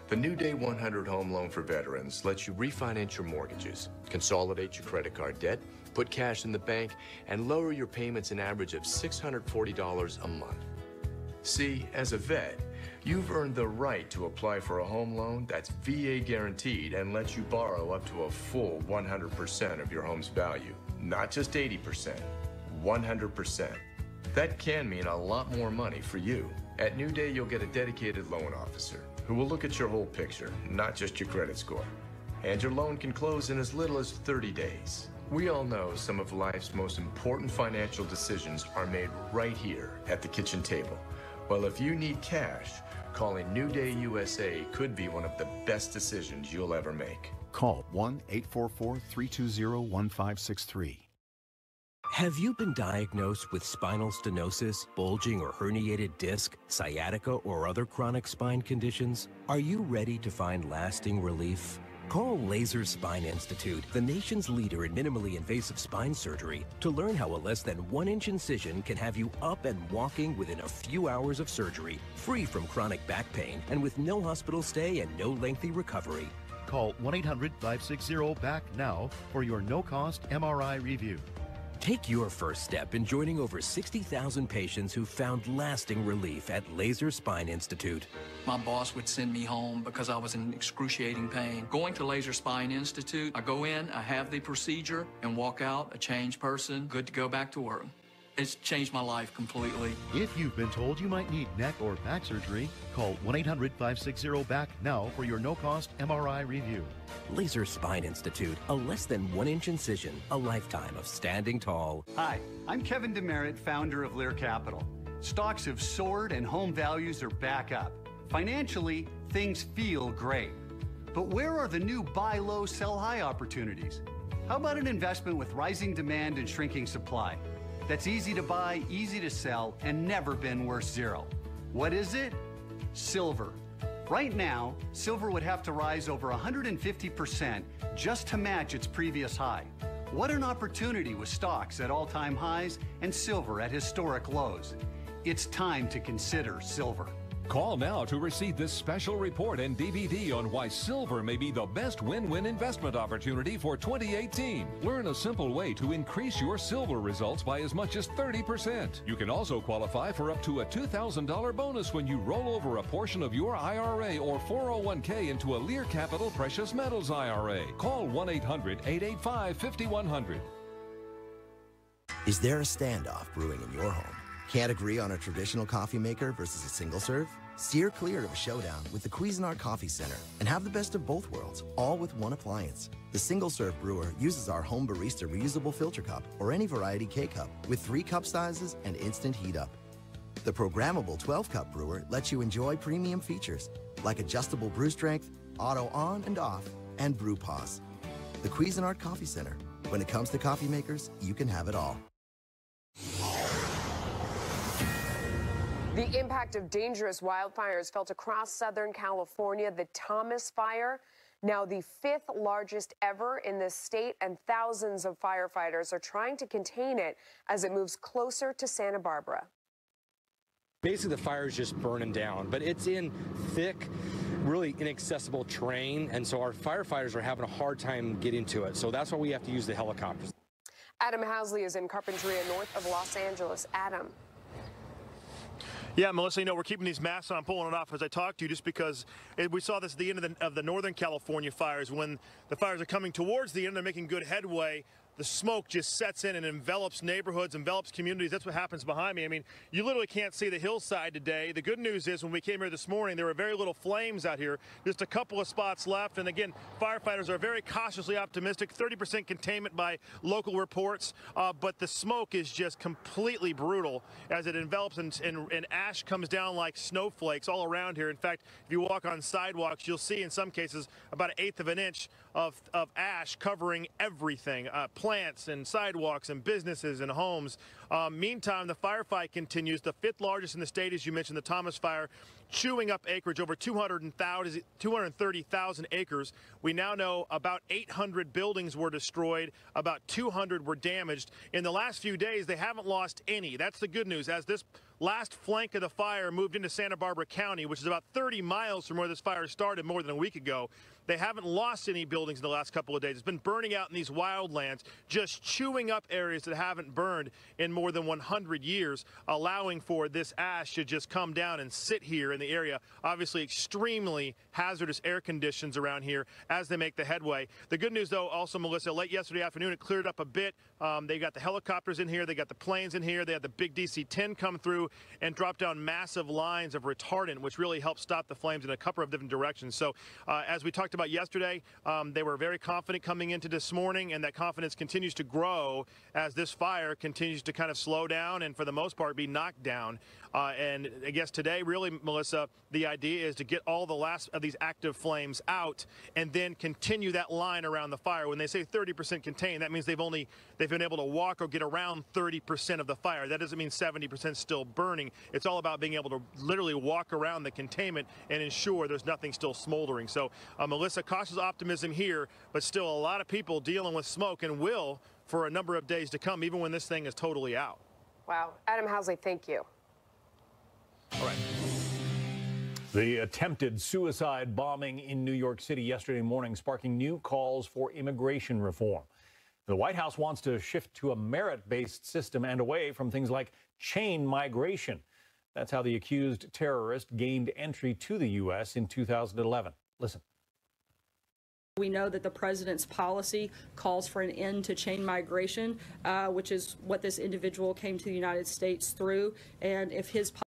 The New Day 100 Home Loan for Veterans lets you refinance your mortgages, consolidate your credit card debt, put cash in the bank, and lower your payments an average of $640 a month. See, as a vet, you've earned the right to apply for a home loan that's VA guaranteed and lets you borrow up to a full 100% of your home's value, not just 80%, 100%. That can mean a lot more money for you. At New Day, you'll get a dedicated loan officer who will look at your whole picture, not just your credit score. And your loan can close in as little as 30 days. We all know some of life's most important financial decisions are made right here at the kitchen table. Well, if you need cash, calling New Day USA could be one of the best decisions you'll ever make. Call 1-844-320-1563. Have you been diagnosed with spinal stenosis, bulging or herniated disc, sciatica, or other chronic spine conditions? Are you ready to find lasting relief? Call Laser Spine Institute, the nation's leader in minimally invasive spine surgery, to learn how a less than 1-inch incision can have you up and walking within a few hours of surgery, free from chronic back pain, and with no hospital stay and no lengthy recovery. Call 1-800-560-BACK now for your no-cost MRI review. Take your first step in joining over 60,000 patients who found lasting relief at Laser Spine Institute. My boss would send me home because I was in excruciating pain. Going to Laser Spine Institute, I go in, I have the procedure, and walk out a changed person, good to go back to work. It's changed my life completely. If you've been told you might need neck or back surgery, call 1-800-560-BACK now for your no-cost MRI review. Laser Spine Institute, a less than 1-inch incision, a lifetime of standing tall. Hi, I'm Kevin Demerit, founder of Lear Capital. Stocks have soared and home values are back up. Financially, things feel great. But where are the new buy low, sell high opportunities? How about an investment with rising demand and shrinking supply? That's easy to buy, easy to sell, and never been worth zero. What is it? Silver. Right now, silver would have to rise over 150% just to match its previous high. What an opportunity with stocks at all-time highs and silver at historic lows. It's time to consider silver. Call now to receive this special report and DVD on why silver may be the best win-win investment opportunity for 2018. Learn a simple way to increase your silver results by as much as 30%. You can also qualify for up to a $2,000 bonus when you roll over a portion of your IRA or 401k into a Lear Capital Precious Metals IRA. Call 1-800-885-5100. Is there a standoff brewing in your home? Can't agree on a traditional coffee maker versus a single serve? Steer clear of a showdown with the Cuisinart Coffee Center and have the best of both worlds, all with one appliance. The single-serve brewer uses our home barista reusable filter cup or any variety K-cup with 3 cup sizes and instant heat up. The programmable 12-cup brewer lets you enjoy premium features like adjustable brew strength, auto on and off, and brew pause. The Cuisinart Coffee Center. When it comes to coffee makers, you can have it all. The impact of dangerous wildfires felt across Southern California. The Thomas Fire, now the 5th largest ever in this state, and thousands of firefighters are trying to contain it as it moves closer to Santa Barbara. Basically, the fire is just burning down, but it's in thick, really inaccessible terrain, and so our firefighters are having a hard time getting to it. So that's why we have to use the helicopters. Adam Housley is in Carpinteria, north of Los Angeles. Adam. Yeah, Melissa, you know, we're keeping these masks on, pulling it off as I talk to you, just because we saw this at the end of the Northern California fires. When the fires are coming towards the end, they're making good headway. The smoke just sets in and envelops neighborhoods, envelops communities. That's what happens behind me. I mean, you literally can't see the hillside today. The good news is when we came here this morning, there were very little flames out here, just a couple of spots left. And again, firefighters are very cautiously optimistic, 30% containment by local reports. But the smoke is just completely brutal as it envelops and ash comes down like snowflakes all around here. In fact, if you walk on sidewalks, you'll see in some cases about 1/8 of an inch of ash covering everything. Plants and sidewalks and businesses and homes. Meantime, the firefight continues. The 5th largest in the state, as you mentioned, the Thomas Fire, chewing up acreage, over 230,000 acres. We now know about 800 buildings were destroyed, about 200 were damaged. In the last few days, they haven't lost any. That's the good news. As this last flank of the fire moved into Santa Barbara County, which is about 30 miles from where this fire started more than a week ago. They haven't lost any buildings in the last couple of days. It's been burning out in these wildlands, just chewing up areas that haven't burned in more than 100 years, allowing for this ash to just come down and sit here in the area. Obviously, extremely hazardous air conditions around here as they make the headway. The good news, though, also, Melissa, late yesterday afternoon, it cleared up a bit. They got the helicopters in here. They got the planes in here. They had the big DC-10 come through and drop down massive lines of retardant, which really helped stop the flames in a couple of different directions. So as we talked about yesterday, they were very confident coming into this morning, and that confidence continues to grow as this fire continues to kind of slow down and, for the most part, be knocked down. And I guess today, really, Melissa, the idea is to get all the last of these active flames out and then continue that line around the fire. When they say 30% contained, that means they've been able to walk or get around 30% of the fire. That doesn't mean 70% still burning. It's all about being able to literally walk around the containment and ensure there's nothing still smoldering. So, Melissa, cautious optimism here, but still a lot of people dealing with smoke and will for a number of days to come, even when this thing is totally out. Wow. Adam Housley, thank you. All right. The attempted suicide bombing in New York City yesterday morning sparking new calls for immigration reform. The White House wants to shift to a merit-based system and away from things like chain migration. That's how the accused terrorist gained entry to the U.S. in 2011. Listen. We know that the president's policy calls for an end to chain migration, which is what this individual came to the United States through. And if his